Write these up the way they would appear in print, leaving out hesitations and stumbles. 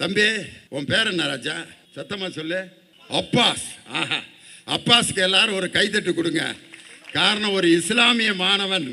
தம்பி உன் பேர் என்ன ராஜா? சத்தமா சொல்லு. அப்பாஸ். ஆஹா, அப்பாஸ்க்கு எல்லாரும் ஒரு கைதட்டு கொடுங்க. காரணம், ஒரு இஸ்லாமிய மாணவன்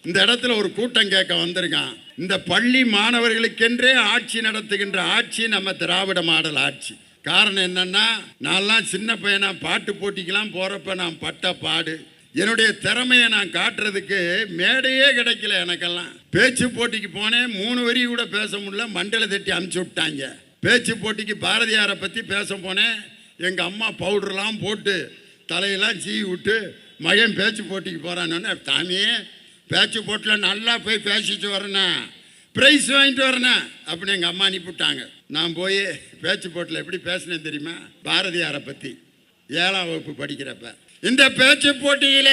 இந்த இடத்துல ஒரு கூட்டம் கேட்க வந்திருக்கான். இந்த பள்ளி மாணவர்களுக்கென்றே ஆட்சி நடத்துகின்ற ஆட்சி நம்ம திராவிட மாடல் ஆட்சி. காரணம் என்னன்னா, நான்லாம் சின்ன பையனா பாட்டு போட்டிக்கெல்லாம் போறப்ப நான் பட்ட பாடு, என்னுடைய திறமையை நான் காட்டுறதுக்கு மேடையே கிடைக்கல. எனக்கெல்லாம் பேச்சு போட்டிக்கு போனேன், 3 வரி கூட பேச முடியல, மண்டல தட்டி அனுப்பிச்சு விட்டாங்க. பேச்சு போட்டிக்கு பாரதியாரை பற்றி பேச போனேன், எங்கள் அம்மா பவுடர்லாம் போட்டு தலையெல்லாம் சீவி விட்டு மகன் பேச்சு போட்டிக்கு போகிறான்னு, தாமியே பேச்சு போட்டில் நல்லா போய் பேசிட்டு வரேண்ணா, ப்ரைஸ் வாங்கிட்டு வரேண்ணா அப்படின்னு எங்கள் அம்மா அனுப்பிவிட்டாங்க. நான் போய் பேச்சு போட்டில் எப்படி பேசினேன் தெரியுமா? பாரதியாரை பற்றி 7ஆம் வகுப்பு படிக்கிறப்ப. இந்த பேச்சு போட்டியில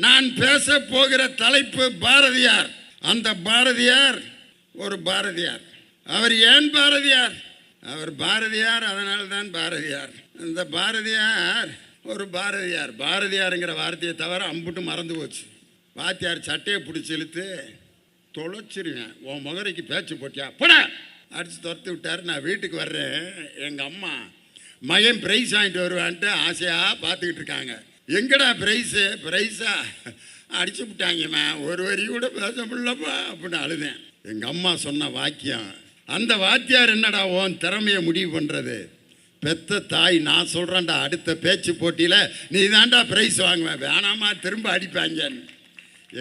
நான் பேச போகிற தலைப்பு பாரதியார். அந்த பாரதியார் ஒரு பாரதியார். அவர் ஏன் பாரதியார்? அவர் பாரதியார், அதனால தான் பாரதியார். இந்த பாரதியார் ஒரு பாரதியார். பாரதியாருங்கிற வார்த்தையை தவிர அம்புட்டு மறந்து போச்சு. வாத்தியார் சட்டையை பிடிச்சி இழுத்து தொலைச்சிருவேன், உன் முகரைக்கு பேச்சு போட்டியா போட அடித்து துரத்து விட்டார். நான் வீட்டுக்கு வர்றேன், எங்கள் அம்மா மகன் ப்ரைஸ் வாங்கிட்டு வருவான்ட்டு ஆசையாக பார்த்துக்கிட்டு இருக்காங்க. எங்கடா ப்ரைஸு? ப்ரைஸா அடிச்சு விட்டாங்கம்மா, ஒரு வரி கூட பேச முடியலப்பா அப்படின்னு அழுதேன். எங்கள் அம்மா சொன்ன வாக்கியம், அந்த வாத்தியார் என்னடா உன் திறமையை முடிவு பண்ணுறது? பெத்த தாய், நான் சொல்கிறேன்டா, அடுத்த பேச்சு போட்டியில் நீ தான்டா ப்ரைஸ் வாங்குவேன், வேணாமா திரும்ப அடிப்பாங்கன்னு.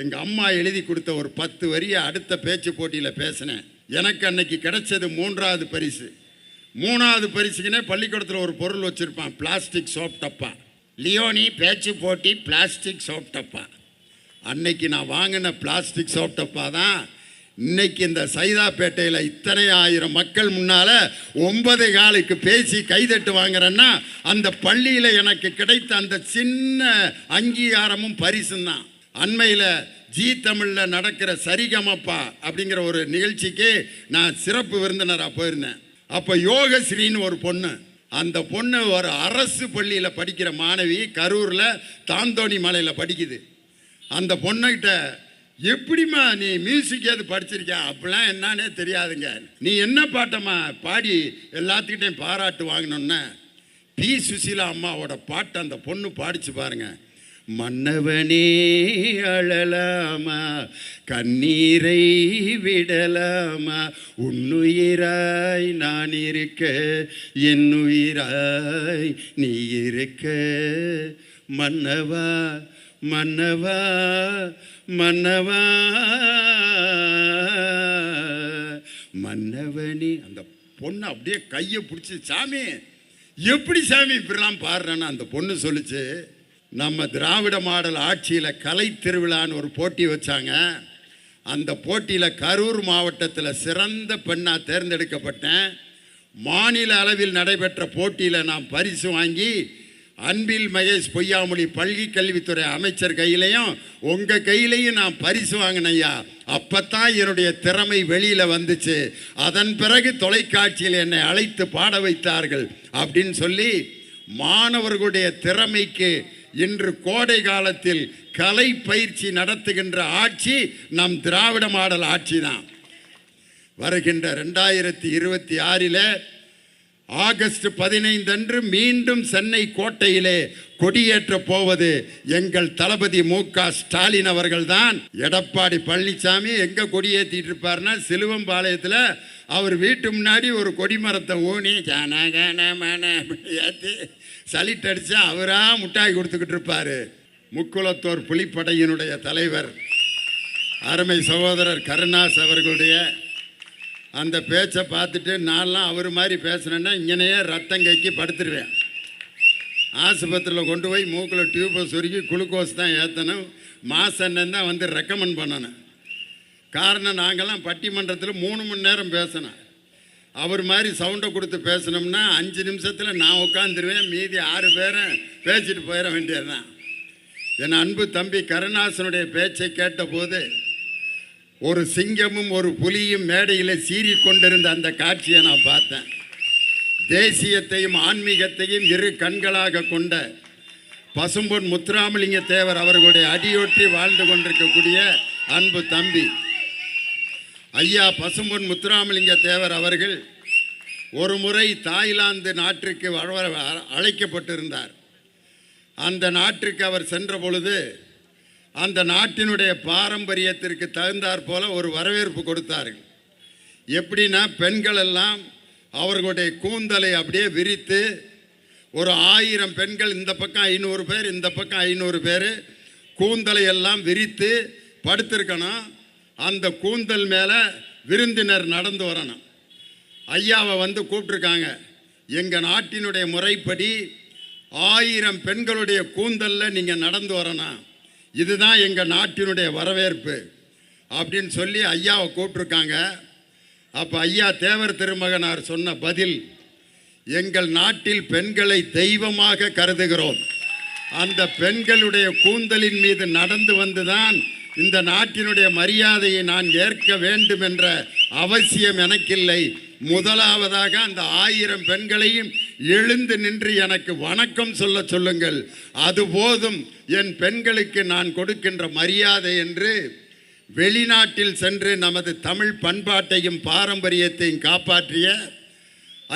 எங்கள் அம்மா எழுதி கொடுத்த ஒரு 10 வரியை அடுத்த பேச்சு போட்டியில் பேசினேன். எனக்கு அன்னைக்கு கிடைச்சது 3வது பரிசு. 3வது பரிசுக்குன்னே பள்ளிக்கூடத்தில் ஒரு பொருள் வச்சுருப்பான், பிளாஸ்டிக் சோப் டப்பா. லியோனி பேச்சு போட்டி பிளாஸ்டிக் சோப் டப்பா. அன்னைக்கு நான் வாங்கின பிளாஸ்டிக் சோப் டப்பா தான் இன்னைக்கு இந்த சைதாப்பேட்டையில் இத்தனை ஆயிரம் மக்கள் முன்னால் 9 காலுக்கு பேசி கைதட்டு வாங்குறேன்னா அந்த பள்ளியில் எனக்கு கிடைத்த அந்த சின்ன அங்கீகாரமும் பரிசும் தான். அண்மையில் ஜி தமிழில் நடக்கிற சரிகமப்பா அப்படிங்கிற ஒரு நிகழ்ச்சிக்கு நான் சிறப்பு விருந்தினராக போயிருந்தேன். அப்போ யோகஸ்ரீன்னு ஒரு பொண்ணு, அந்த பொண்ணு ஒரு அரசு பள்ளியில் படிக்கிற மாணவி, கரூரில் தாந்தோணி மலையில் படிக்குது. அந்த பொண்ணுக்கிட்ட, எப்படிம்மா நீ மியூசிக் எது படிச்சிருக்கியா? அப்படிலாம் என்னன்னே தெரியாதுங்க, நீ என்ன பாட்டம்மா பாடி எல்லாத்துக்கிட்டையும் பாராட்டு வாங்கினோன்னு பி சுசீலா அம்மாவோட பாட்டு அந்த பொண்ணு பாடிச்சு பாருங்க. மன்னவனே அழலாமா, கண்ணீரை விடலாமா, உன்னுயிராய் நான் இருக்க, என்னுயிராய் நீ இருக்க, மன்னவா மன்னவா மன்னவா மன்னவனே. அந்த பொண்ணு அப்படியே கையை பிடிச்சி, சாமி எப்படி சாமி இப்படிலாம் பாடுறேன்னு அந்த பொண்ணு சொல்லிச்சு. நம்ம திராவிட மாடல் ஆட்சியில் கலை திருவிழான்னு ஒரு போட்டி வச்சாங்க. அந்த போட்டியில் கரூர் மாவட்டத்தில் சிறந்த பெண்ணாக தேர்ந்தெடுக்கப்பட்டேன். மாநில அளவில் நடைபெற்ற போட்டியில் நான் பரிசு வாங்கி அன்பில் மகேஷ் பொய்யாமொழி பள்ளி கல்வித்துறை அமைச்சர் கையிலையும் உங்கள் கையிலையும் நான் பரிசு வாங்கினையா. அப்பத்தான் என்னுடைய திறமை வெளியில் வந்துச்சு. அதன் பிறகு தொலைக்காட்சியில் என்னை அழைத்து பாட வைத்தார்கள் அப்படின்னு சொல்லி மாணவர்களுடைய திறமைக்கு இன்று கோடை காலத்தில் கலை பயிற்சி நடத்துகின்ற ஆட்சி நம் திராவிட மாடல் ஆட்சி தான். வருகின்ற 2026 ஆகஸ்ட் 15 அன்று மீண்டும் சென்னை கோட்டையிலே கொடியேற்ற போவது எங்கள் தளபதி மு.க. ஸ்டாலின் அவர்கள் தான். எடப்பாடி பழனிசாமி எங்கே கொடியேற்றிட்டு இருப்பார்னா, சிலுவம்பாளையத்தில் அவர் வீட்டு முன்னாடி ஒரு கொடிமரத்தை ஊனி ஏற்றி சலிட் அடித்து அவராக முட்டாய் கொடுத்துக்கிட்டு இருப்பார். முக்குளத்தோர் புலிப்படையினுடைய தலைவர் அருமை சகோதரர் கருணாஸ் அவர்களுடைய அந்த பேச்சை பார்த்துட்டு நான்லாம் அவர் மாதிரி பேசுனேன்னா இங்கனையே ரத்தம் கைக்கி படுத்துருவேன். ஆஸ்பத்திரியில் கொண்டு போய் மூக்கில் டியூப்பை சுருக்கி குளுக்கோஸ் தான் ஏற்றணும், மாசெண்ணன் தான் வந்து ரெக்கமெண்ட் பண்ணணும். காரணம், நாங்கள்லாம் பட்டிமன்றத்தில் 3 மணி நேரம் பேசினோம். அவர் மாதிரி சவுண்டை கொடுத்து பேசினோம்னா 5 நிமிஷத்தில் நான் உட்காந்துருவேன், மீதி 6 பேரை பேசிட்டு போயிட வேண்டியது தான். என் அன்பு தம்பி கருணாசனுடைய பேச்சை கேட்டபோது ஒரு சிங்கமும் ஒரு புலியும் மேடையில் சீறிக்கொண்டிருந்த அந்த காட்சியை நான் பார்த்தேன். தேசியத்தையும் ஆன்மீகத்தையும் இரு கண்களாக கொண்ட பசும்பொன் முத்துராமலிங்க தேவர் அவர்களுடைய அடியொற்றி வாழ்ந்து கொண்டிருக்கக்கூடிய அன்பு தம்பி ஐயா பசும்பொன் முத்துராமலிங்க தேவர் அவர்கள் ஒரு முறை தாய்லாந்து நாட்டிற்கு அழைக்கப்பட்டிருந்தார். அந்த நாட்டிற்கு அவர் சென்ற பொழுது அந்த நாட்டினுடைய பாரம்பரியத்திற்கு தகுந்தாற் போல ஒரு வரவேற்பு கொடுத்தார்கள். எப்படின்னா, பெண்கள் எல்லாம் அவர்களுடைய கூந்தலை அப்படியே விரித்து, ஒரு 1000 பெண்கள் இந்த பக்கம் 500 பேர், இந்த பக்கம் 500 பேர் கூந்தலை எல்லாம் விரித்து படுத்திருக்கணும். அந்த கூந்தல் மேலே விருந்தினர் நடந்து வரணும். ஐயாவை வந்து கூப்பிட்ருக்காங்க. எங்கள் நாட்டினுடைய முறைப்படி 1000 பெண்களுடைய கூந்தலில் நீங்கள் நடந்து வரணும், இதுதான் எங்கள் நாட்டினுடைய வரவேற்பு அப்படின்னு சொல்லி ஐயாவை கூப்பிட்ருக்காங்க. அப்போ ஐயா தேவர் திருமகனார் சொன்ன பதில், எங்கள் நாட்டில் பெண்களை தெய்வமாக கருதுகிறோம், அந்த பெண்களுடைய கூந்தலின் மீது நடந்து வந்துதான் இந்த நாட்டினுடைய மரியாதையை நான் ஏற்க வேண்டும் என்ற அவசியம் எனக்கில்லை. முதலாவதாக அந்த 1000 பெண்களையும் எழுந்து நின்று எனக்கு வணக்கம் சொல்ல சொல்லுங்கள், அதுபோதும் என் பெண்களுக்கு நான் கொடுக்கின்ற மரியாதை என்று வெளிநாட்டில் சென்று நமது தமிழ் பண்பாட்டையும் பாரம்பரியத்தையும் காப்பாற்றிய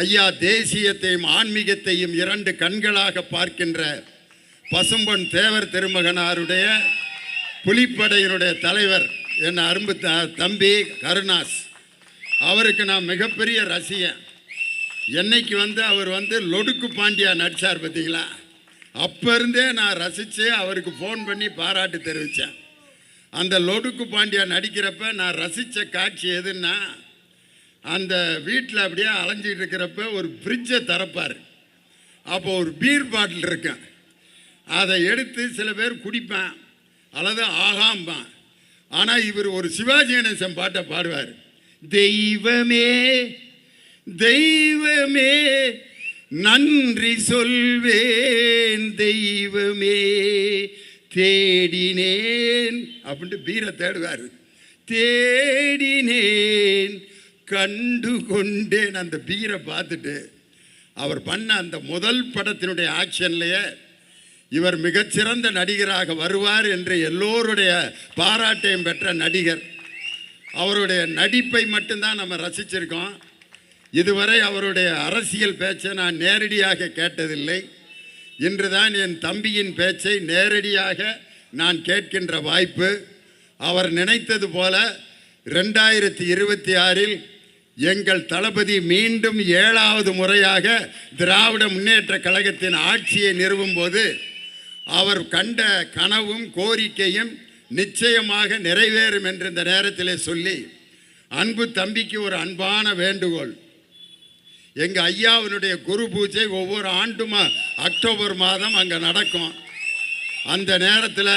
ஐயா, தேசியத்தையும் ஆன்மீகத்தையும் 2 கண்களாக பார்க்கின்ற பசும்பொன் தேவர் திருமகனாருடைய புலிப்படையினுடைய தலைவர் என் அரும்பு தம்பி கருணாஸ், அவருக்கு நான் மிகப்பெரிய ரசிகன். என்னைக்கு அவர் லொடுக்கு பாண்டியா நடித்தார் பார்த்தீங்களா, அப்போ இருந்தே நான் ரசித்து அவருக்கு ஃபோன் பண்ணி பாராட்டு தெரிவித்தேன். அந்த லொடுக்கு பாண்டியா நடிக்கிறப்ப நான் ரசித்த காட்சி எதுன்னா, அந்த வீட்டில் அப்படியே அலைஞ்சிட்டு இருக்கிறப்ப ஒரு ஃப்ரிட்ஜை திறப்பார். அப்போ ஒரு பீர் பாட்டில் இருக்கேன், அதை எடுத்து சில பேர் குடிப்பேன் அல்லது ஆகாம்பான். ஆனால் இவர் ஒரு சிவாஜி கணேசன் பாட்டை பாடுவார். தெய்வமே தெய்வமே நன்றி சொல்வேன், தெய்வமே தேடினேன் அப்படின்ட்டு பீரை தேடுவார். தேடினேன் கண்டு கொண்டேன். அந்த பீரை பார்த்துட்டு அவர் பண்ண அந்த முதல் படத்தினுடைய ஆக்ஷன்லேயே இவர் மிகச்சிறந்த நடிகராக வருவார் என்று எல்லோருடைய பாராட்டையும் பெற்ற நடிகர். அவருடைய நடிப்பை மட்டும்தான் நம்ம ரசிச்சிருக்கோம். இதுவரை அவருடைய அரசியல் பேச்சை நான் நேரடியாக கேட்டதில்லை. இன்றுதான் என் தம்பியின் பேச்சை நேரடியாக நான் கேட்கின்ற வாய்ப்பு. அவர் நினைத்தது போல 2026 எங்கள் தளபதி மீண்டும் 7வது முறையாக திராவிட முன்னேற்ற கழகத்தின் ஆட்சியை நிறுவும் போது அவர் கண்ட கனவும் கோரிக்கையும் நிச்சயமாக நிறைவேறும் என்று இந்த நேரத்திலே சொல்லி, அன்பு தம்பிக்கு ஒரு அன்பான வேண்டுகோள். எங்கள் ஐயாவினுடைய குரு பூஜை ஒவ்வொரு ஆண்டும் அக்டோபர் மாதம் அங்கே நடக்கும். அந்த நேரத்தில்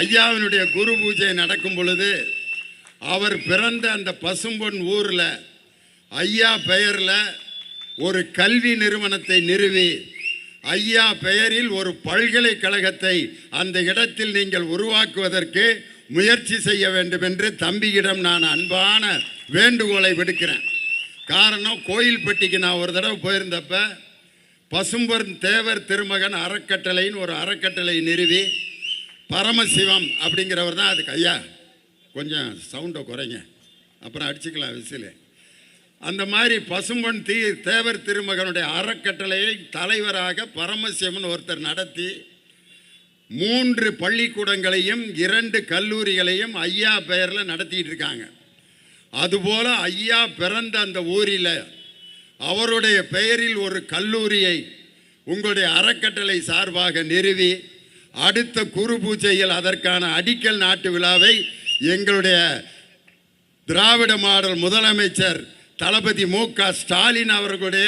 ஐயாவினுடைய குரு பூஜை நடக்கும் பொழுது அவர் பிறந்த அந்த பசும்பொன் ஊரில் ஐயா பெயரில் ஒரு கல்வி நிறுவனத்தை நிறுவி, ஐயா பெயரில் ஒரு பல்கலைக்கழகத்தை அந்த இடத்தில் நீங்கள் உருவாக்குவதற்கு முயற்சி செய்ய வேண்டும் என்று தம்பியிடம் நான் அன்பான வேண்டுகோளை விடுக்கிறேன். காரணம், கோயில்பட்டிக்கு நான் ஒரு தடவை போயிருந்தப்ப பசும்பொன் தேவர் திருமகன் அறக்கட்டளைன்னு ஒரு அறக்கட்டளை நிறுவி, பரமசிவம் அப்படிங்கிறவர் தான் அதுக்கு. ஐயா கொஞ்சம் சவுண்டை குறைங்க, அப்புறம் அடிச்சுக்கலாம் விசிலு. அந்த மாதிரி பசும்பொன் தேவர் திருமகனுடைய அறக்கட்டளையை தலைவராக பரமசிவன் ஒருத்தர் நடத்தி 3 பள்ளிக்கூடங்களையும் 2 கல்லூரிகளையும் ஐயா பெயரில் நடத்திட்டு இருக்காங்க. அதுபோல ஐயா பிறந்த அந்த ஊரில் அவருடைய பெயரில் ஒரு கல்லூரியை உங்களுடைய அறக்கட்டளை சார்பாக நிறுவி, அடுத்த குரு பூஜையில் அதற்கான அடிக்கல் நாட்டு விழாவை எங்களுடைய திராவிட மாடல் முதலமைச்சர் தளபதி மு.க. ஸ்டாலின் அவர்களுடைய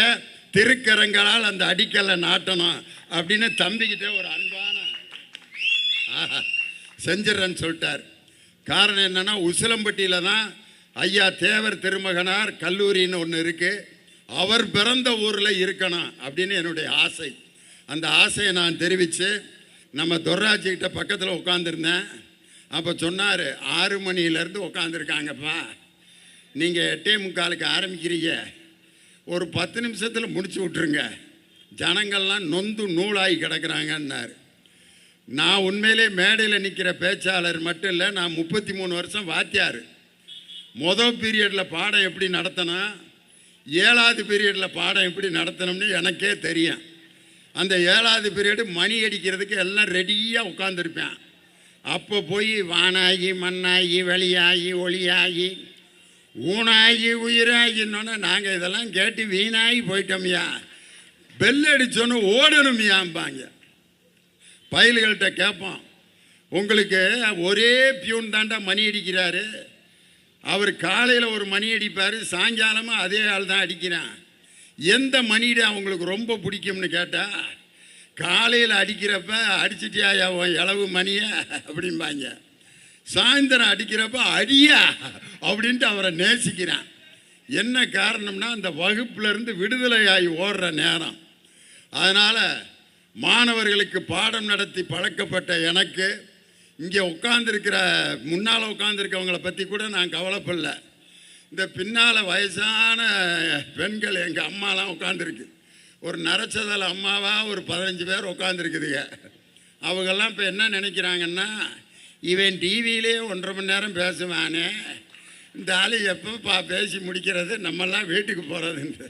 திருக்கரங்களால் அந்த அடிக்கல்லை நாட்டணும் அப்படின்னு தம்பிக்கிட்ட ஒரு அன்பான செஞ்சிடறேன்னு சொல்லிட்டார். காரணம் என்னன்னா, உசிலம்பட்டியில் தான் ஐயா தேவர் திருமகனார் கல்லூரின்னு ஒன்று இருக்குது. அவர் பிறந்த ஊரில் இருக்கணும் அப்படின்னு என்னுடைய ஆசை. அந்த ஆசையை நான் தெரிவித்து நம்ம துர்ராஜிக்கிட்ட பக்கத்தில் உட்காந்துருந்தேன். அப்போ சொன்னார், 6 மணியிலேருந்து உட்காந்துருக்காங்கப்பா, நீங்கள் 8:45 ஆரம்பிக்கிறீங்க, ஒரு 10 நிமிஷத்தில் முடிச்சு விட்ருங்க, ஜனங்கள்லாம் நொந்து நூலாகி கிடக்கிறாங்கன்னார். நான் உண்மையிலே மேடையில் நிற்கிற பேச்சாளர் மட்டும் இல்லை, நான் 33 வருஷம் வாத்தியார். மொதல் பீரியடில் பாடம் எப்படி நடத்தினா, 7வது பீரியடில் பாடம் எப்படி நடத்தணும்னு எனக்கே தெரியும். அந்த 7வது பீரியடு மணி அடிக்கிறதுக்கு எல்லாம் ரெடியாக உட்காந்துருப்பேன். அப்போ போய் வானாகி மண்ணாகி வெளியாகி ஒளியாகி ஊனாகி உயிராகின்னொன்னே நாங்கள் இதெல்லாம் கேட்டு வீணாகி போயிட்டோம்யா, பெல் அடித்தோன்னு ஓடணும்யாம்பாங்க. பயல்கள்கிட்ட கேட்போம், உங்களுக்கு ஒரே பியூன் தாண்டா மணி அடிக்கிறாரு, அவர் காலையில் ஒரு மணி அடிப்பார், சாயங்காலமாக அதே ஆள் தான் அடிக்கிறான், எந்த மணியிட அவங்களுக்கு ரொம்ப பிடிக்கும்னு கேட்டால் காலையில் அடிக்கிறப்ப அடிச்சிட்டியா உன் இளவு மணியை அப்படிம்பாங்க, சாயந்தரம் அடிக்கிறப்ப அடியா அப்படின்ட்டு அவரை நேசிக்கிறான். என்ன காரணம்னா அந்த வகுப்புலேருந்து விடுதலையாகி ஓடுற நேரம். அதனால் மாணவர்களுக்கு பாடம் நடத்தி பழக்கப்பட்ட எனக்கு இங்கே உட்காந்துருக்கிற முன்னால் உட்காந்துருக்கவங்கள பற்றி கூட நான் கவலைப்படல. இந்த பின்னால் வயசான பெண்கள் எங்கள் அம்மாலாம் உட்காந்துருக்கு, ஒரு நரைச்சதல் அம்மாவாக ஒரு 15 பேர் உட்காந்துருக்குதுங்க. அவங்கெல்லாம் இப்போ என்ன நினைக்கிறாங்கன்னா, இவன் டிவியிலே 1.5 மணி நேரம் பேசுவானே, இந்த ஆள் எப்போ பேசி முடிக்கிறது, நம்மெல்லாம் வீட்டுக்கு போகிறதுன்ட்டு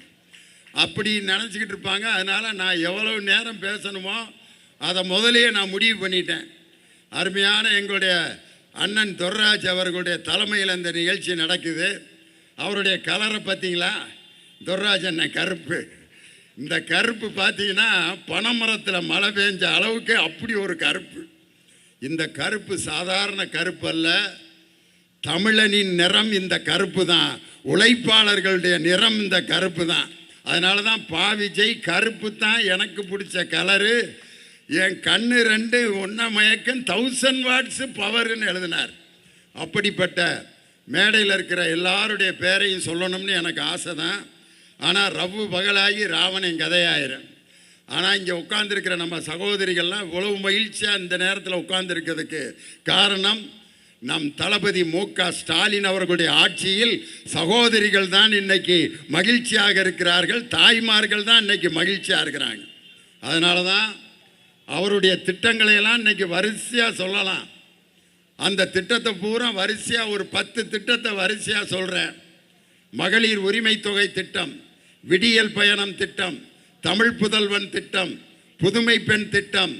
அப்படி நினச்சிக்கிட்டு இருப்பாங்க. அதனால் நான் எவ்வளவு நேரம் பேசணுமோ அதை முதலையே நான் முடிவு பண்ணிட்டேன். அருமையான எங்களுடைய அண்ணன் தொர்ராஜ் அவர்களுடைய தலைமையில் இந்த நிகழ்ச்சி நடக்குது. அவருடைய கலரை பார்த்தீங்களா? தொர்ராஜ் அண்ணன் கருப்பு. இந்த கருப்பு பார்த்தீங்கன்னா பனைமரத்தில் மழை பெஞ்ச அளவுக்கு அப்படி ஒரு கருப்பு. இந்த கருப்பு சாதாரண கருப்பு அல்ல, தமிழனின் நிறம் இந்த கருப்பு தான், உழைப்பாளர்களுடைய நிறம் இந்த கருப்பு தான். அதனால தான் பாவிஜய் கருப்பு தான் எனக்கு பிடிச்ச கலரு, என் கண்ணு 2 ஒன்றா மயக்கம் 1000 வாட்ஸு பவர்னு எழுதினார். அப்படிப்பட்ட மேடையில் இருக்கிற எல்லாருடைய பேரையும் சொல்லணும்னு எனக்கு ஆசை தான். ஆனால் ரவ்வு பகலாகி ராவணன் கதையாயிரும். ஆனால் இங்கே உட்காந்துருக்கிற நம்ம சகோதரிகள்லாம் இவ்வளவு மகிழ்ச்சியாக இந்த நேரத்தில் உட்காந்துருக்கிறதுக்கு காரணம் நம் தளபதி மு.க. ஸ்டாலின் அவர்களுடைய ஆட்சியில் சகோதரிகள் தான் இன்னைக்கு மகிழ்ச்சியாக இருக்கிறார்கள், தாய்மார்கள் தான் இன்னைக்கு மகிழ்ச்சியாக இருக்கிறாங்க. அதனால தான் அவருடைய திட்டங்களையெல்லாம் இன்னைக்கு வரிசையாக சொல்லலாம். அந்த திட்டத்தை பூரா வரிசையாக ஒரு 10 திட்டத்தை வரிசையாக சொல்கிறேன். மகளிர் உரிமை தொகை திட்டம், விடியல் பயணம் திட்டம், தமிழ் புதல்வன் திட்டம், புதுமை பெண் திட்டம்,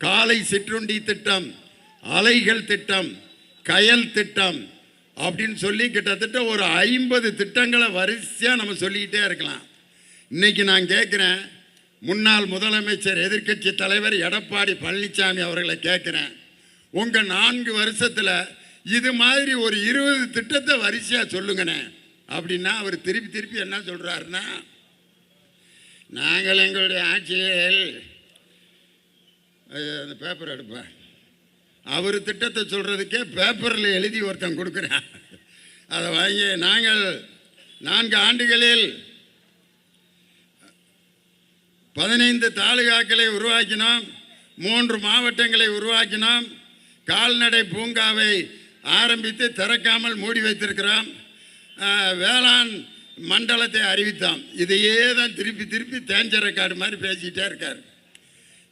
காலை சிற்றுண்டி திட்டம், அலைகள் திட்டம், கயல் திட்டம் அப்படின்னு சொல்லி கிட்டத்தட்ட ஒரு 50 திட்டங்களை வரிசையாக நம்ம சொல்லிக்கிட்டே இருக்கலாம். இன்னைக்கு நான் கேட்குறேன், முன்னாள் முதலமைச்சர் எதிர்க்கட்சி தலைவர் எடப்பாடி பழனிசாமி அவர்களை கேட்குறேன், உங்கள் 4 வருஷத்தில் இது மாதிரி ஒரு 20 திட்டத்தை வரிசையாக சொல்லுங்கண்ணே அப்படின்னா அவர் திருப்பி என்ன சொல்கிறாருன்னா, நாங்கள் எங்களுடைய ஆட்சியில் அந்த பேப்பர் எடுப்பேன், அவர் திட்டத்தை சொல்கிறதுக்கே பேப்பரில் எழுதி ஒருத்தன் கொடுக்குறேன், அதை வாங்கி நாங்கள் 4 ஆண்டுகளில் 15 தாலுகாக்களை உருவாக்கினோம், 3 மாவட்டங்களை உருவாக்கினோம், கால்நடை பூங்காவை ஆரம்பித்து திறக்காமல் மூடி வைத்திருக்கிறோம், வேளாண் மண்டலத்தை அறிவித்தோம். இதையே தான் திருப்பி தேஞ்ச ரெக்கார்டு மாதிரி பேசிக்கிட்டே இருக்கார்.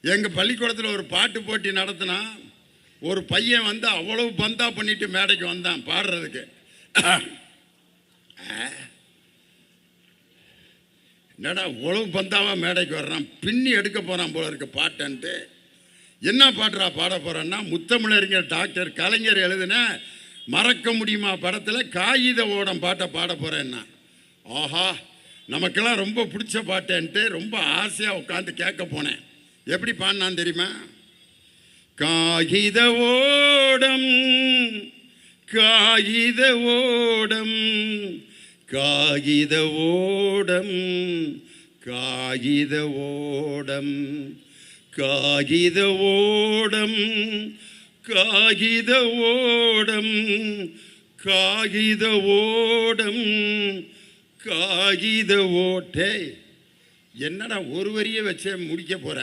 எங்கள் பள்ளிக்கூடத்தில் ஒரு பாட்டு போட்டி நடத்தினா ஒரு பையன் வந்து அவ்வளவு பந்தா பண்ணிட்டு மேடைக்கு வந்தான் பாடுறதுக்கு. என்னடா இவ்வளவு பந்தாவா மேடைக்கு வர்றான், பின்னி எடுக்க போகிறான் போல இருக்கு பாட்டன்ட்டு. என்ன பாட்டுறா பாட போகிறான்னா, முத்தமிழறிஞர் டாக்டர் கலைஞர் எழுதின மறக்க முடியுமா படத்தில் காகித ஓடம் பாட்டை பாட போகிறேன்னா. ஆஹா, நமக்கெல்லாம் ரொம்ப பிடிச்ச பாட்டேன்ட்டு ரொம்ப ஆசையாக உட்காந்து கேட்க போனேன். எப்படி பாடினான் தெரியுமா? காகித ஓடம் காகித ஓடம் காகித ஓடம் காகித ஓடம் காகித ஓடம் காகித ஓடம் காகித ஓடம் காகித ஓட்டே. என்னடா ஒரு வரியை வச்சே முடிக்க போற,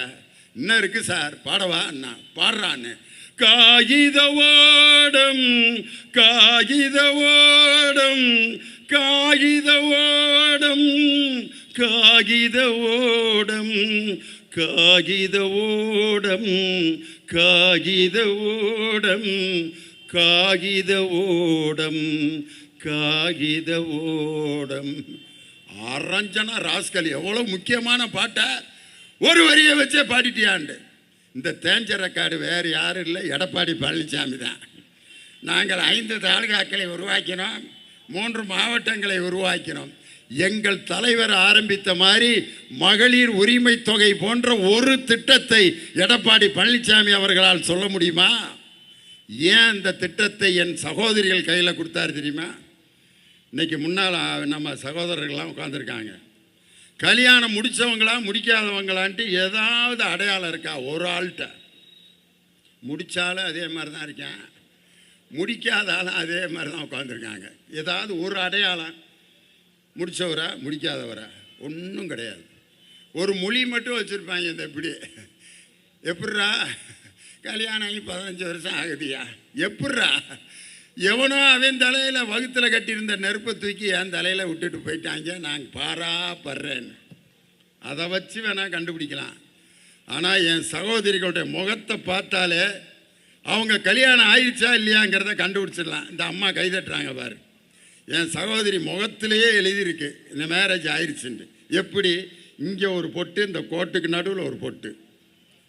என்ன இருக்கு சார் பாடவா? என்ன பாடுறான்னு. காகித ஓடம் காகித ஓடம் காகித ஓடம் காகித ஓடம் காகித ஓடம் காகித ஓடம் காகித ஓடம் காகித ஓடம். அரஞ்சனா ராஸ்கல் எவ்வளோ முக்கியமான பாட்டை ஒரு வரியை வச்சே பாடிட்டியாண்டு. இந்த தேஞ்ச ரெக்கார்டு வேறு யாரும் இல்லை, எடப்பாடி பழனிசாமி தான். நாங்கள் 5 தாலுகாக்களை உருவாக்கினோம், 3 மாவட்டங்களை உருவாக்கினோம். எங்கள் தலைவர் ஆரம்பித்த மாதிரி மகளிர் உரிமை தொகை போன்ற ஒரு திட்டத்தை எடப்பாடி பழனிசாமி அவர்களால் சொல்ல முடியுமா? ஏன் இந்த திட்டத்தை என் சகோதரிகள் கையில் கொடுத்தாரு தெரியுமா? இன்னைக்கு முன்னால் நம்ம சகோதரர்கள்லாம் உட்காந்துருக்காங்க. கல்யாணம் முடித்தவங்களா முடிக்காதவங்களான்ட்டு ஏதாவது அடையாளம் இருக்கா? ஒரு ஆள்கிட்ட முடித்தாலும் அதே மாதிரி தான் இருக்கேன், முடிக்காதாலும் அதே மாதிரி தான் உட்காந்துருக்காங்க. ஏதாவது ஒரு அடையாளம், முடித்தவரா முடிக்காதவரா? ஒன்றும் கிடையாது. ஒரு மொழி மட்டும் வச்சுருப்பாங்க. இந்த எப்படிரா கல்யாணம் ஆகி 15 வருஷம் ஆகுதியா? எப்பட்றா? எவனோ அவன் தலையில் வகுத்தில் கட்டியிருந்த நெருப்பை தூக்கி என் தலையில் விட்டுட்டு போயிட்டாங்க, நான் பாராப்படுறேன்னு. அதை வச்சு வேணால் கண்டுபிடிக்கலாம். ஆனால் என் சகோதரிகளுடைய முகத்தை பார்த்தாலே அவங்க கல்யாணம் ஆயிடுச்சா இல்லையாங்கிறத கண்டுபிடிச்சிடலாம். இந்த அம்மா கைதட்டுறாங்க பாரு, என் சகோதரி முகத்திலேயே எழுதியிருக்கு இந்த மேரேஜ் ஆயிடுச்சுன்ட்டு. எப்படி? இங்கே ஒரு பொட்டு, இந்த கோட்டுக்கு நடுவில் ஒரு பொட்டு.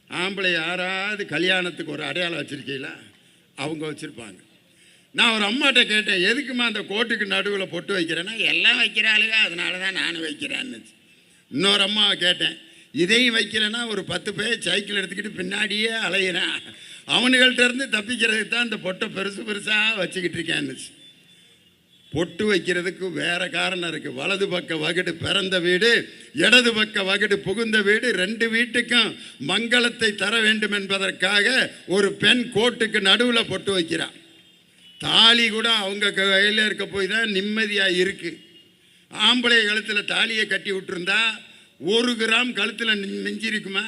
ஆம்பளை யாராவது கல்யாணத்துக்கு ஒரு அடையாளம் வச்சுருக்கீங்களா? அவங்க வச்சுருப்பாங்க. நான் ஒரு அம்மாட்ட கேட்டேன், எதுக்குமா அந்த கோட்டுக்கு நடுவில் பொட்டு வைக்கிறேன்னா, எல்லாம் வைக்கிறாளுங்க அதனால தான் நானும் வைக்கிறேன்னு. இன்னொரு அம்மாவை கேட்டேன், இதையும் வைக்கிறேன்னா ஒரு 10 பேர் சைக்கிள் எடுத்துக்கிட்டு பின்னாடியே அலையிறேன், அவனுகள்கிட்ட இருந்து தப்பிக்கிறதுக்கு தான் இந்த பொட்டை பெருசாக வச்சுக்கிட்டு இருக்கேன்னுச்சு. பொட்டு வைக்கிறதுக்கு வேற காரணம் இருக்குது. வலது பக்க வகுடு பிறந்த வீடு, இடது பக்க வகுடு புகுந்த வீடு, 2 வீட்டுக்கும் மங்களத்தை தர வேண்டும் என்பதற்காக ஒரு பெண் கோட்டுக்கு நடுவில் பொட்டு வைக்கிறான். தாலி கூட அவங்க கையில் இருக்க போய் தான் நிம்மதியாக இருக்குது. ஆம்பளை கழுத்தில் தாலியை கட்டி விட்டுருந்தா 1 கிராம் கழுத்தில் மிஞ்சிருக்குமா?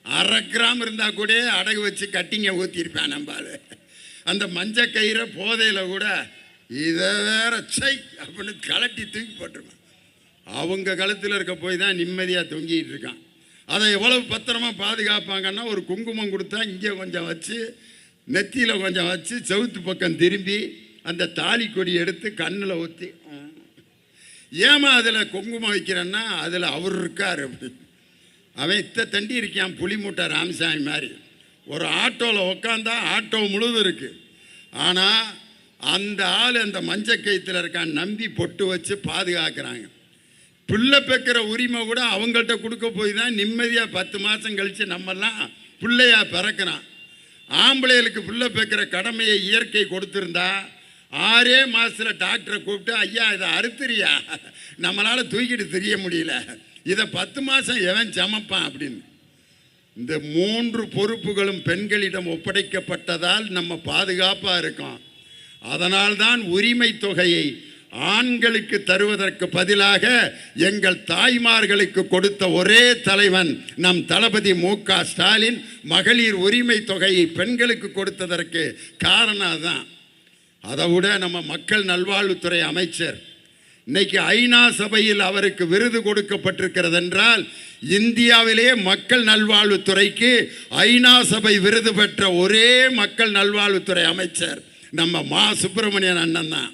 1/2 கிராம் இருந்தால் கூட அடகு வச்சு கட்டிங்க ஊற்றிருப்பேன் நம்பால். அந்த மஞ்ச கயிறை போதையில் கூட இதை வேற சை அப்படின்னு கலட்டி தூக்கி போட்டுருவேன். அவங்க கழுத்தில் இருக்க போய் தான் நிம்மதியாக தொங்கிட்டு இருக்கான். அதை எவ்வளவு பத்திரமா பாதுகாப்பாங்கன்னா, ஒரு குங்குமம் கொடுத்தா இங்கே கொஞ்சம் வச்சு, நெத்தியில் கொஞ்சம் வச்சு, செவுத்து பக்கம் திரும்பி அந்த தாலி கொடி எடுத்து கண்ணில் ஊற்றி, ஏமா அதில் குங்குமம் வைக்கிறேன்னா அதில் அவர் இருக்கார் அப்படி. அவன் தண்டி இருக்கான், புலி மூட்டை ராமசாமி மாதிரி. ஒரு ஆட்டோவில் உக்காந்தா ஆட்டோ முழுதும் இருக்குது. ஆனால் அந்த ஆள் அந்த மஞ்ச கைத்தில் இருக்கான் நம்பி பொட்டு வச்சு பாதுகாக்கிறாங்க. பிள்ளை பெக்கிற உரிமை கூட அவங்கள்ட்ட கொடுக்க போய் தான் நிம்மதியாக 10 மாதம் கழித்து நம்மெல்லாம் பிள்ளையாக பிறக்கிறான். ஆம்பளைகளுக்கு பிள்ளை பெக்கிற கடமையை இயற்கை கொடுத்துருந்தா 6 மாதத்தில் டாக்டரை கூப்பிட்டு, ஐயா இதை அறுத்துறியா, நம்மளால் தூக்கிட்டு தெரிய முடியல, இதை 10 மாதம் எவன் சமைப்பான் அப்படின்னு. இந்த 3 பொறுப்புகளும் பெண்களிடம் ஒப்படைக்கப்பட்டதால் நம்ம பாதுகாப்பாக இருக்கோம். அதனால்தான் உரிமை தொகையை ஆண்களுக்கு தருவதற்கு பதிலாக எங்கள் தாய்மார்களுக்கு கொடுத்த ஒரே தலைவன் நம் தளபதி மு.க. ஸ்டாலின் மகளிர் உரிமை தொகையை பெண்களுக்கு கொடுத்ததற்கு காரணம் தான். அதை விட நம்ம மக்கள் நல்வாழ்வுத்துறை அமைச்சர் இன்னைக்கு ஐநா சபையில் அவருக்கு விருது கொடுக்கப்பட்டிருக்கிறது என்றால், இந்தியாவிலே மக்கள் நல்வாழ்வுத்துறைக்கு ஐநா சபை விருது பெற்ற ஒரே மக்கள் நல்வாழ்வுத்துறை அமைச்சர் நம்ம மா சுப்பிரமணியன் அண்ணன் தான்.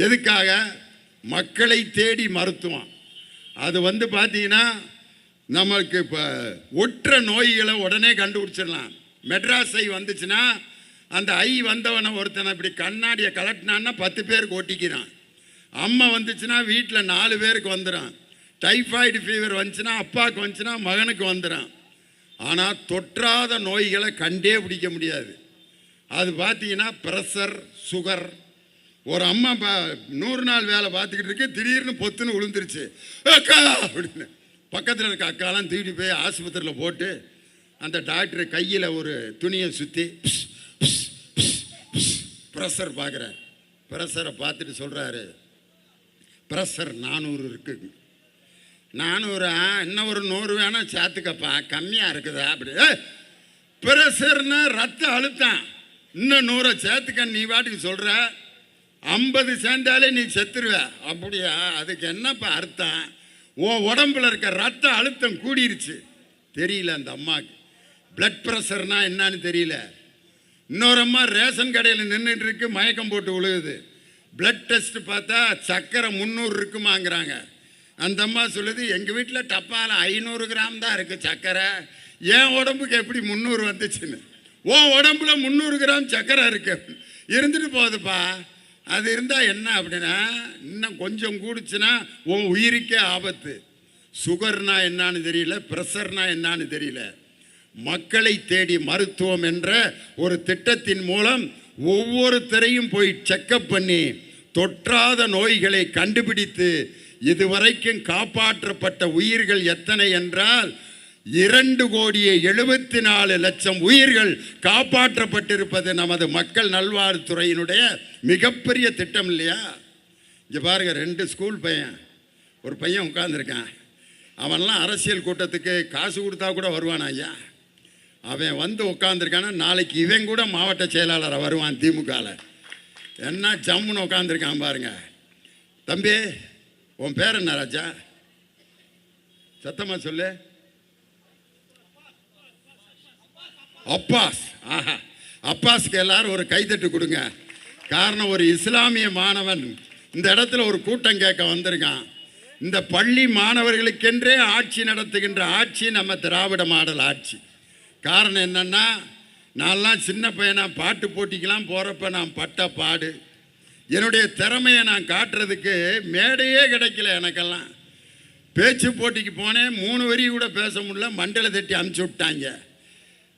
எதுக்காக? மக்களை தேடி மருத்துவம். அது பார்த்தீங்கன்னா நமக்கு இப்போ ஒற்ற நோய்களை உடனே கண்டுபிடிச்சிடலாம். மெட்ராஸ் ஐ வந்துச்சுன்னா அந்த ஐ வந்தவனை ஒருத்தனை இப்படி கண்ணாடியை கலட்டினான்னா 10 பேருக்கு ஒட்டிக்கிறான். அம்மா வந்துச்சுன்னா வீட்டில் 4 பேருக்கு வந்துடும். டைஃபாய்டு ஃபீவர் வந்துச்சுன்னா அப்பாவுக்கு வந்துச்சுன்னா மகனுக்கு வந்துடும். ஆனால் தொற்றாத நோய்களை கண்டே பிடிக்க முடியாது. அது பார்த்தீங்கன்னா ப்ரெஷர், சுகர். ஒரு அம்மா 100 நாள் வேலை பார்த்துக்கிட்டு இருக்கு, திடீர்னு பொத்துன்னு விழுந்துருச்சு, அக்கா அப்படின்னு. பக்கத்தில் இருக்க அக்காலாம் தூக்கிட்டு போய் ஆஸ்பத்திரியில் போட்டு அந்த டாக்டர் கையில் ஒரு துணியை சுற்றி ப்ரெஷர் பார்க்குறாரு. ப்ரெஷரை பார்த்துட்டு சொல்கிறாரு, ப்ரெஷர் 400 இருக்குது. 400 இன்னும் ஒரு 100 வேணால் சேர்த்துக்கப்பா, கம்மியாக இருக்குதா அப்படி. ப்ரெஷர்னு ரத்த அழுத்தம், இன்னும் 100 சேர்த்துக்க நீ வாட்டுக்கு சொல்கிற, 50 சேர்ந்தாலே நீ செத்துருவ. அப்படியா? அதுக்கு என்னப்பா அர்த்தம்? உடம்புல இருக்க ரத்த அழுத்தம் கூடிருச்சு. தெரியல அந்த அம்மாவுக்கு பிளட் ப்ரெஷர்னா என்னன்னு தெரியல. இன்னொரு அம்மா ரேஷன் கடையில் நின்றுட்டு இருக்கு, மயக்கம் போட்டு விழுகுது. பிளட் டெஸ்ட் பார்த்தா சக்கரை 300 இருக்குமாங்கிறாங்க. அந்த அம்மா சொல்லுது, எங்கள் வீட்டில் டப்பாவில் 500 கிராம் தான் இருக்குது சர்க்கரை, என் உடம்புக்கு எப்படி 300 வந்துச்சுன்னு. உன் உடம்புல 300 கிராம் சர்க்கரை இருக்கு, இருந்துட்டு போகுதுப்பா. அது இருந்தால் என்ன அப்படின்னா, இன்னும் கொஞ்சம் கூடுச்சுன்னா உன் உயிருக்கே ஆபத்து. சுகர்னா என்னான்னு தெரியல, ப்ரெஷர்னா என்னான்னு தெரியல. மக்களை தேடி மருத்துவம் என்ற ஒரு திட்டத்தின் மூலம் ஒவ்வொருத்தரையும் போய் செக்கப் பண்ணி தொற்றாத நோய்களை கண்டுபிடித்து இதுவரைக்கும் காப்பாற்றப்பட்ட உயிர்கள் எத்தனை என்றால் 2,74,00,000 உயிர்கள் காப்பாற்றப்பட்டிருப்பது நமது மக்கள் நல்வாழ்வுத்துறையினுடைய மிகப்பெரிய திட்டம் இல்லையா? இங்கே பாருங்க, 2 ஸ்கூல் பையன், ஒரு பையன் உட்கார்ந்துருக்கான். அவன்லாம் அரசியல் கூட்டத்துக்கு காசு கொடுத்தா கூட வருவானா ஐயா? அவன் வந்து உட்காந்துருக்கானா, நாளைக்கு இவன் கூட மாவட்ட செயலாளரை வருவான் திமுகவில். என்ன ஜம்முன்னு உட்காந்துருக்கான் பாருங்க. தம்பி, உன் பேர் என்ன ராஜா? சத்தமாக சொல்லு. அப்பாஸ். ஆஹா, அப்பாஸ்க்கு எல்லாரும் ஒரு கைத்தட்டு கொடுங்க. காரணம், ஒரு இஸ்லாமிய மாணவன் இந்த இடத்துல ஒரு கூட்டம் கேட்க வந்திருக்கான். இந்த பள்ளி மாணவர்களுக்கென்றே ஆட்சி நடத்துகின்ற ஆட்சி நம்ம திராவிட மாடல் ஆட்சி. காரணம் என்னன்னா, நான்லாம் சின்ன பையனா பாட்டு போட்டிக்கெல்லாம் போகிறப்ப நான் பட்ட பாடு, என்னுடைய திறமையை நான் காட்டுறதுக்கு மேடையே கிடைக்கல. எனக்கெல்லாம் பேச்சு போட்டிக்கு போனேன், 3 வரி கூட பேச முடியல, மண்டலை தட்டி அனுப்பிச்சி விட்டாங்க.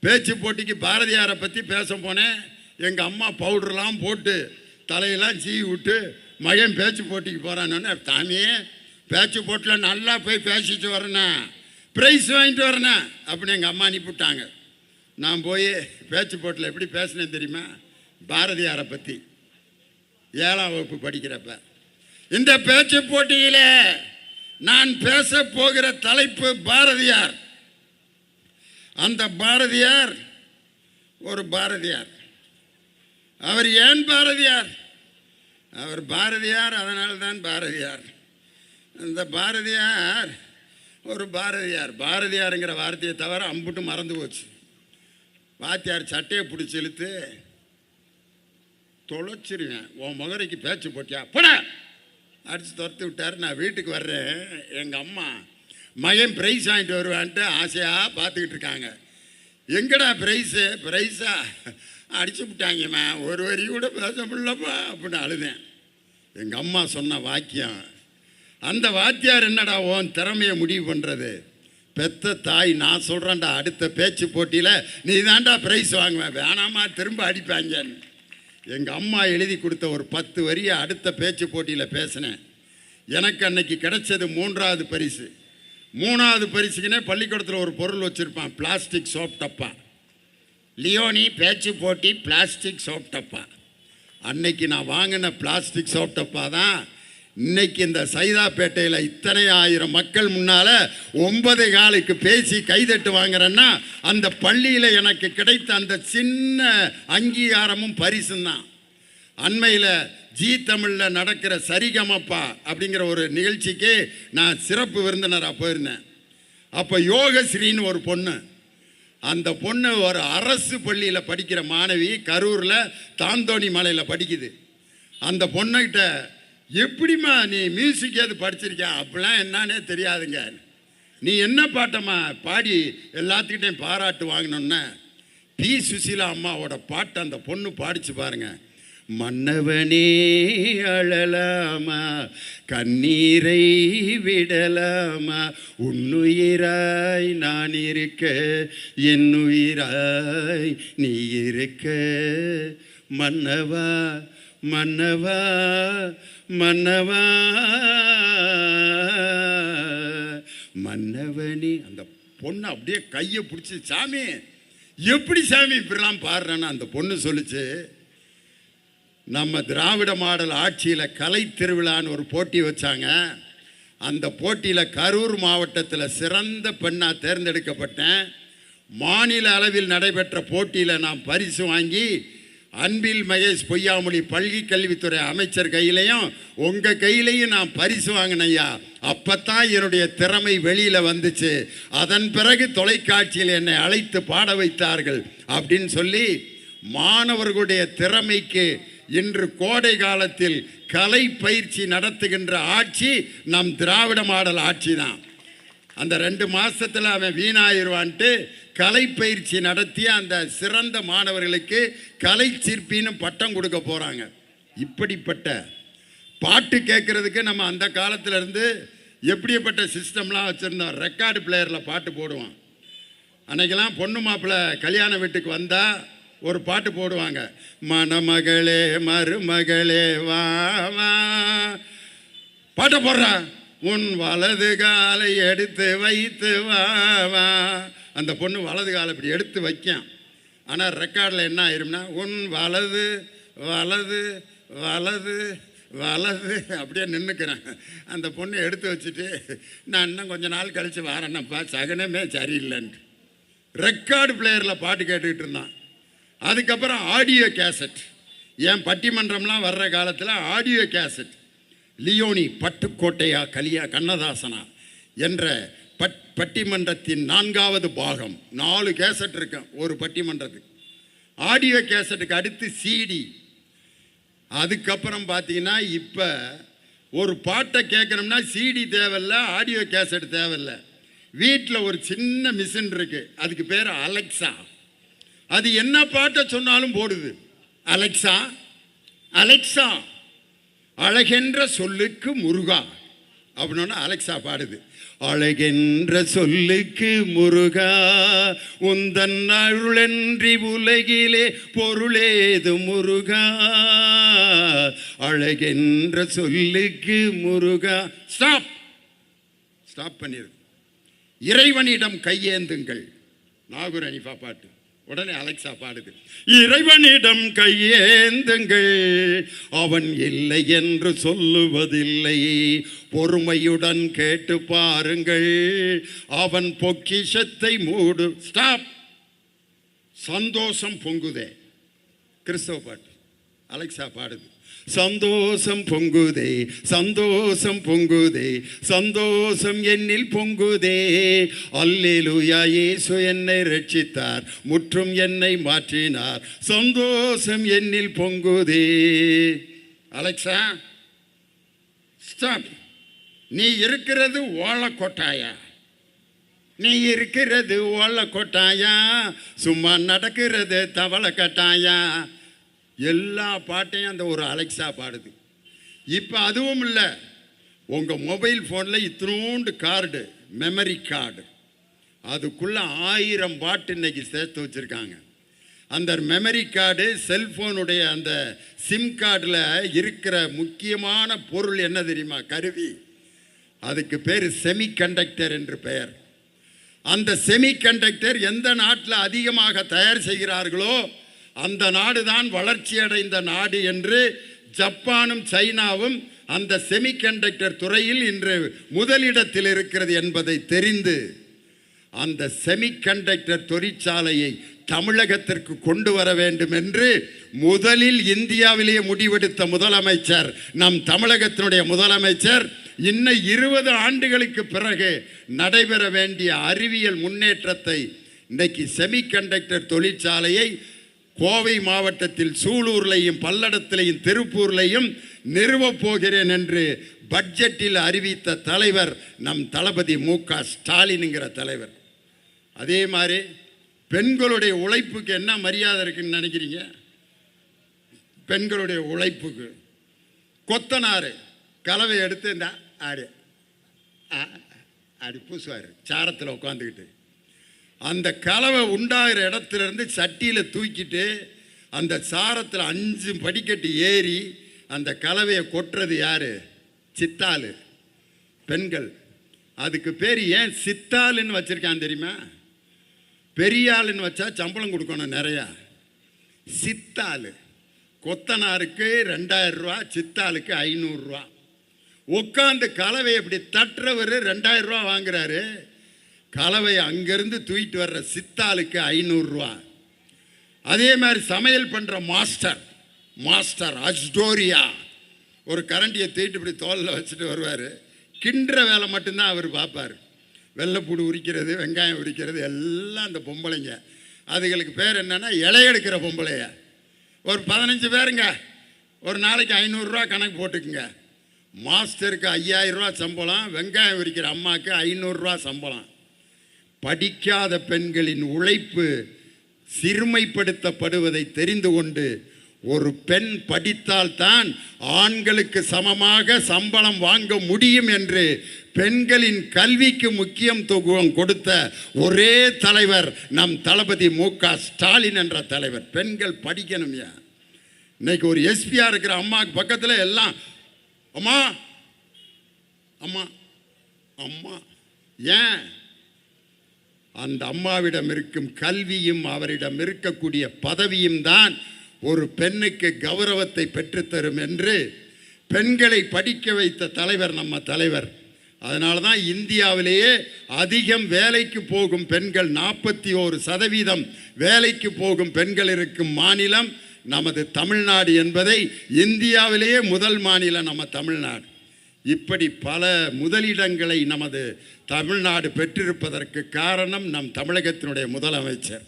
பேச்சு போட்டிக்கு பாரதியாரை பற்றி பேச போனேன், எங்கள் அம்மா பவுடர்லாம் போட்டு தலையெல்லாம் சீவி விட்டு, மகன் பேச்சு போட்டிக்கு போகிறான்னு, தாமியே பேச்சு போட்டில் நல்லா போய் பேசிட்டு வரேண்ணா, ப்ரைஸ் வாங்கிட்டு வரேண்ணா அப்படின்னு எங்கள் அம்மா அனுப்பிவிட்டாங்க. நான் போய் பேச்சு போட்டில் எப்படி பேசினேன் தெரியுமா? பாரதியாரை பற்றி 7ஆம் வகுப்பு படிக்கிறப்ப. இந்த பேச்சு போட்டியில் நான் பேச போகிற தலைப்பு பாரதியார். அந்த பாரதியார் ஒரு பாரதியார். அவர் ஏன் பாரதியார்? அவர் பாரதியார், அதனால்தான் பாரதியார். அந்த பாரதியார் ஒரு பாரதியார். பாரதியாருங்கிற வார்த்தையை தவிர அம்புட்டு மறந்து போச்சு. வாத்தியார் சட்டையை பிடிச்சி இழுத்து தொலைச்சிருவேன், உன் முகரைக்கு பேச்சு போட்டியா போட அடித்து துரத்து விட்டார். நான் வீட்டுக்கு வர்றேன், எங்கள் அம்மா மகன் ப்ரைஸ் வாங்கிட்டு வருவான்ட்டு ஆசையாக பார்த்துக்கிட்டு இருக்காங்க. எங்கடா ப்ரைஸா அடிச்சு விட்டாங்கம்மா, ஒரு வரி கூட பேச முடியலப்பா அப்படின்னு அழுதேன். எங்கள் அம்மா சொன்ன வாக்கியம், அந்த வாத்தியார் என்னடா உன் திறமையை முடிவு பண்ணுறது? பெத்த தாய், நான் சொல்கிறேன்டா, அடுத்த பேச்சு போட்டியில் நீ தான்டா ப்ரைஸ் வாங்குவேன், வேணாமா திரும்ப அடிப்பாங்கன்னு. எங்கள் அம்மா எழுதி கொடுத்த ஒரு 10 வரியை அடுத்த பேச்சு போட்டியில் பேசினேன். எனக்கு அன்னைக்கு கிடைச்சது 3வது பரிசு. 3வது பரிசுக்குன்னே பள்ளிக்கூடத்தில் ஒரு பொருள் வச்சுருப்பான், பிளாஸ்டிக் சோப் டப்பா. லியோனி பேச்சு போட்டி பிளாஸ்டிக் சோப் டப்பா. அன்னைக்கு நான் வாங்கின பிளாஸ்டிக் சோப் டப்பா தான் இன்னைக்கு இந்த சைதாப்பேட்டையில் இத்தனை ஆயிரம் மக்கள் முன்னால் 9 பேசி கைதட்டு வாங்குறேன்னா அந்த பள்ளியில் எனக்கு கிடைத்த அந்த சின்ன அங்கீகாரமும் பரிசும் தான். அண்மையில் ஜி தமிழில் நடக்கிற சரிகமப்பா அப்படிங்கிற ஒரு நிகழ்ச்சிக்கு நான் சிறப்பு விருந்தினராக போயிருந்தேன். அப்போ யோகஸ்ரீன்னு ஒரு பொண்ணு, அந்த பொண்ணு ஒரு அரசு பள்ளியில் படிக்கிற மாணவி, கரூரில் தாந்தோணி மலையில் படிக்குது. அந்த பொண்ணுக்கிட்ட, எப்படிம்மா நீ மியூசிக் எது படிச்சிருக்கியா? அப்படிலாம் என்னன்னே தெரியாதுங்க, நீ என்ன பாட்டம்மா பாடி எல்லாத்துக்கிட்டையும் பாராட்டு வாங்கினோன்னே பி சுசீலா அம்மாவோட பாட்டு அந்த பொண்ணு பாடிச்சு பாருங்க. மன்னவனே அழலாமா, கண்ணீரை விடலாமா, உன்னுயிராய் நான் இருக்க, என்னுயிராய் நீ இருக்க, மன்னவா மன்னவா மன்னவா மன்னவனே. அந்த பொண்ணு அப்படியே கையை பிடிச்சி, சாமி எப்படி சாமி இப்படிலாம் பாடுறேன்னு அந்த பொண்ணு சொல்லிச்சு. நம்ம திராவிட மாடல் ஆட்சியில் கலை திருவிழான்னு ஒரு போட்டி வச்சாங்க. அந்த போட்டியில் கரூர் மாவட்டத்தில் சிறந்த பெண்ணாக தேர்ந்தெடுக்கப்பட்டேன். மாநில அளவில் நடைபெற்ற போட்டியில் நான் பரிசு வாங்கி அன்பில் மகேஷ் பொய்யாமொழி பள்ளி கல்வித்துறை அமைச்சர் கையிலையும் உங்கள் கையிலையும் நான் பரிசு வாங்கினையா. அப்போத்தான் என்னுடைய திறமை வெளியில் வந்துச்சு. அதன் பிறகு தொலைக்காட்சியில் என்னை அழைத்து பாட வைத்தார்கள் அப்படின்னு சொல்லி மாணவர்களுடைய திறமைக்கு இன்று கோடை காலத்தில் கலை பயிற்சி நடத்துகின்ற ஆட்சி நம் திராவிட மாடல் ஆட்சி தான். அந்த 2 மாசத்துல அவன் வீணாயிருவான்ட்டு கலை பயிற்சி நடத்திய அந்த சிறந்த மாணவர்களுக்கு கலை சிற்பின்னு பட்டம் கொடுக்க போறாங்க. இப்படிப்பட்ட பாட்டு கேட்கறதுக்கு நம்ம அந்த காலத்துல இருந்து எப்படிப்பட்ட சிஸ்டம்லாம் வச்சிருந்தோம். ரெக்கார்டு பிளேயரில் பாட்டு போடுவான். அன்னைக்கெல்லாம் பொண்ணு மாப்பிள்ளை கல்யாண வீட்டுக்கு வந்தா ஒரு பாட்டு போடுவாங்க. மணமகளே மருமகளே வா வா, பாட்டை போடுறா. உன் வலது காலை எடுத்து வைத்து வா வா. அந்த பொண்ணு வலது காலை இப்படி எடுத்து வைக்கான். ஆனால் ரெக்கார்டில் என்ன ஆயிரும்னா உன் வலது வலது வலது வலது அப்படியே நின்றுக்கிறேன். அந்த பொண்ணு எடுத்து வச்சுட்டு நான் இன்னும் கொஞ்ச நாள் கழித்து வரேன்னப்பா, சகனமே சரியில்லைன்ட்டு ரெக்கார்டு பிளேயரில் பாட்டு கேட்டுக்கிட்டு இருந்தான். அதுக்கப்புறம் ஆடியோ கேசட். என் பட்டிமன்றம்லாம் வர்ற காலத்தில் ஆடியோ கேசட். லியோனி பட்டுக்கோட்டையா கலியா கண்ணதாசனா என்ற பட்டிமன்றத்தின் 4வது பாகம் 4 கேசட் இருக்கேன் ஒரு பட்டிமன்றத்துக்கு. ஆடியோ கேசட்டுக்கு அடுத்து சிடி. அதுக்கப்புறம் பார்த்தீங்கன்னா இப்போ ஒரு பாட்டை கேட்கணும்னா சிடி தேவையில்லை, ஆடியோ கேசட் தேவையில்லை. வீட்டில் ஒரு சின்ன மிஷின் இருக்கு, அதுக்கு பேர் அலெக்சா. அது என்ன பாட்டை சொன்னாலும் போடுது. அலெக்சா அலெக்சா அழகென்ற சொல்லுக்கு முருகா அப்படின்னா அலெக்சா பாடுது. அழகென்ற சொல்லுக்கு முருகா உந்தன் அருளன்றி உலகிலே பொருளேது முருகா. அழகென்ற சொல்லுக்கு முருகா. ஸ்டாப் ஸ்டாப் பண்ணிரு. இறைவனிடம் கையேந்துங்கள். நாகூர் அனிஃபா பாட்டு. உடனே அலெக்சா பாடுது. இறைவனிடம் கையேந்துங்கள், அவன் இல்லை என்று சொல்லுவதில்லை, பொறுமையுடன் கேட்டு பாருங்கள், அவன் பொக்கிஷத்தை மூடு. ஸ்டாப். சந்தோஷம் பொங்குதே. கிறிஸ்தவ பாட்டு. அலெக்சா பாடுது. சந்தோஷம் பொங்குதே சந்தோஷம் பொங்குதே சந்தோஷம் என்னில் பொங்குதே. அல்லேலூயா இயேசு என்னை ரட்சித்தார், முற்றும் என்னை மாற்றினார், சந்தோஷம் என்னில் பொங்குதே. Alexa stop. நீ இருக்கிறது ஓலக்கொட்டாயா? நீ இருக்கிறது ஓலக்கொட்டாயா? சும்மா நடக்கிறது தவளை கட்டாயா? எல்லா பாட்டையும் அந்த ஒரு அலெக்சா பாடுது. இப்போ அதுவும் இல்லை, உங்கள் மொபைல் ஃபோனில் இத்தினோண்டு கார்டு, மெமரி கார்டு, அதுக்குள்ளே 1000 பாட்டு இன்னைக்கு சேர்த்து வச்சுருக்காங்க. அந்த மெமரி கார்டு செல்ஃபோனுடைய அந்த சிம் கார்டில் இருக்கிற முக்கியமான பொருள் என்ன தெரியுமா? கருவி. அதுக்கு பேர் செமி கண்டக்டர் என்று பெயர். அந்த செமி கண்டக்டர் எந்த நாட்டில் அதிகமாக தயார் செய்கிறார்களோ அந்த நாடு தான் வளர்ச்சி அடைந்த நாடு என்று ஜப்பானும் சைனாவும் அந்த செமிகண்டக்டர் துறையில் இன்று முதலிடத்தில் இருக்கிறது என்பதை தெரிந்து அந்த செமிகண்டக்டர் தொழிற்சாலையை தமிழகத்திற்கு கொண்டு வர வேண்டும் என்று முதலில் இந்தியாவிலேயே முடிவெடுத்த முதலமைச்சர் நம் தமிழகத்தினுடைய முதலமைச்சர். இன்னும் 20 ஆண்டுகளுக்கு பிறகு நடைபெற வேண்டிய அறிவியல் முன்னேற்றத்தை இன்றைக்கு செமிகண்டக்டர் தொழிற்சாலையை கோவை மாவட்டத்தில் சூலூர்லையும் பல்லடத்திலையும் திருப்பூர்லையும் நிறுவப் போகிறேன் என்று பட்ஜெட்டில் அறிவித்த தலைவர் நம் தளபதி மு.க. ஸ்டாலின்ங்கிற தலைவர். அதே மாதிரி பெண்களுடைய உழைப்புக்கு என்ன மரியாதை இருக்குன்னு நினைக்கிறீங்க? பெண்களுடைய உழைப்புக்கு கொத்தனார் கலவை எடுத்து இந்த ஆடு ஆடி பூசுவார் சாரத்தில் உட்காந்துக்கிட்டு. அந்த கலவை உண்டாகிற இடத்துலேருந்து சட்டியில் தூக்கிட்டு அந்த சாரத்தில் 5 படிக்கட்டு ஏறி அந்த கலவையை கொட்டுறது யார்? சித்தாள், பெண்கள். அதுக்கு பேர் ஏன் சித்தாளுன்னு வச்சுருக்கான் தெரியுமா? பெரியாளுன்னு வச்சா சம்பளம் கொடுக்கணும் நிறையா. சித்தாள். கொத்தனாருக்கு 2000 ரூபா, சித்தாளுக்கு 500 ரூபா. உட்காந்து கலவை இப்படி தட்டுறவர் 2000 ரூபா வாங்குறாரு. கலவையை அங்கேருந்து தூக்கிட்டு வர்ற சித்தாளுக்கு 500 ரூபா. அதே மாதிரி சமையல் பண்ணுற மாஸ்டர் அஸ்டோரியா ஒரு கரண்டியை தூக்கிட்டு இப்படி தோலில் வச்சுட்டு வருவார். கிண்டுற வேலை மட்டும்தான் அவர் பார்ப்பார். வெள்ளைப்பூடு உரிக்கிறது, வெங்காயம் உரிக்கிறது எல்லாம் அந்த பொம்பளைங்க. அதுகளுக்கு பேர் என்னென்னா இலையெடுக்கிற பொம்பளைய. ஒரு 15 பேருங்க ஒரு நாளைக்கு 500 ரூபா கணக்கு போட்டுக்குங்க. மாஸ்டருக்கு 5000 ரூபா சம்பளம், வெங்காயம் விற்கிற அம்மாவுக்கு 500 ரூபா சம்பளம். படிக்காத பெண்களின் உழைப்பு சிறுமைப்படுத்தப்படுவதை தெரிந்து கொண்டு ஒரு பெண் படித்தால்தான் ஆண்களுக்கு சமமாக சம்பளம் வாங்க முடியும் என்று பெண்களின் கல்விக்கு முக்கியத்துவம் கொடுத்த ஒரே தலைவர் நம் தளபதி மு.க. ஸ்டாலின் என்ற தலைவர். பெண்கள் படிக்கணும்யா. இன்னைக்கு ஒரு எஸ்பியா இருக்கிற அம்மாவுக்கு பக்கத்தில் எல்லாம் அம்மா அம்மா அம்மா. ஏன்? அந்த அம்மாவிடம் இருக்கும் கல்வியும் அவரிடம் இருக்கக்கூடிய பதவியும் தான் ஒரு பெண்ணுக்கு கௌரவத்தை பெற்றுத்தரும் என்று பெண்களை படிக்க வைத்த தலைவர் நம்ம தலைவர். அதனால தான் இந்தியாவிலேயே அதிகம் வேலைக்கு போகும் பெண்கள் 41% வேலைக்கு போகும் பெண்கள் இருக்கும் மாநிலம் நமது தமிழ்நாடு என்பதை இந்தியாவிலேயே முதல் மாநிலம் நம்ம தமிழ்நாடு. இப்படி பல முதலிடங்களை நமது தமிழ்நாடு பெற்றிருப்பதற்கு காரணம் நம் தமிழகத்தினுடைய முதலமைச்சர்.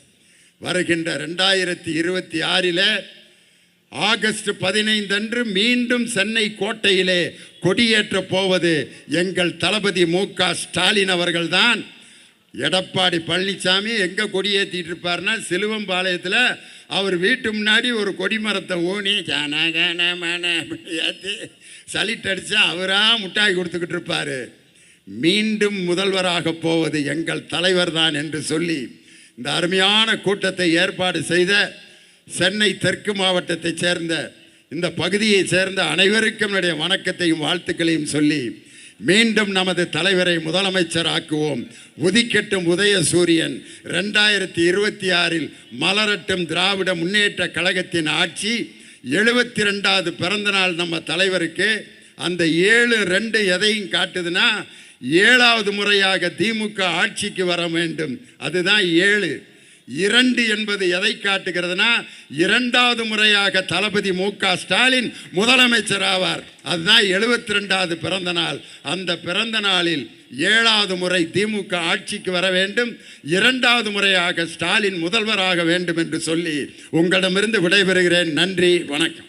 வருகின்ற 2026 ஆகஸ்ட் 15 அன்று மீண்டும் சென்னை கோட்டையிலே கொடியேற்ற போவது எங்கள் தளபதி மு.க. ஸ்டாலின் அவர்கள்தான். எடப்பாடி பழனிசாமி எங்கே கொடியேற்றிட்டு இருப்பார்னா சிலுவம்பாளையத்தில் அவர் வீட்டு முன்னாடி ஒரு கொடிமரத்தை ஊனி ஏற்றி சலிட் அடித்தா அவராக முட்டாய் கொடுத்துக்கிட்டு இருப்பார். மீண்டும் முதல்வராக போவது எங்கள் தலைவர் தான் என்று சொல்லி இந்த அருமையான கூட்டத்தை ஏற்பாடு செய்த சென்னை தெற்கு மாவட்டத்தைச் சேர்ந்த இந்த பகுதியை சேர்ந்த அனைவருக்கும் என்னுடைய வணக்கத்தையும் வாழ்த்துக்களையும் சொல்லி மீண்டும் நமது தலைவரை முதலமைச்சர் ஆக்குவோம். உதிக்கட்டும் உதய சூரியன். 2026 மலரட்டும் திராவிட முன்னேற்ற கழகத்தின் ஆட்சி. 72வது பிறந்த நாள் நம்ம தலைவருக்கு. அந்த 7-2 எதையும் காட்டுதுன்னா 7வது முறையாக திமுக ஆட்சிக்கு வர வேண்டும். அதுதான் 7. 2 என்பது எதை காட்டுகிறதுனா 2வது முறையாக தளபதி மு.க. ஸ்டாலின் முதலமைச்சர் ஆவார். அதுதான் 72வது பிறந்த நாள். அந்த பிறந்த நாளில் 7வது முறை திமுக ஆட்சிக்கு வர வேண்டும். 2வது முறையாக ஸ்டாலின் முதல்வராக வேண்டும் என்று சொல்லி உங்களிடமிருந்து விடைபெறுகிறேன். நன்றி, வணக்கம்.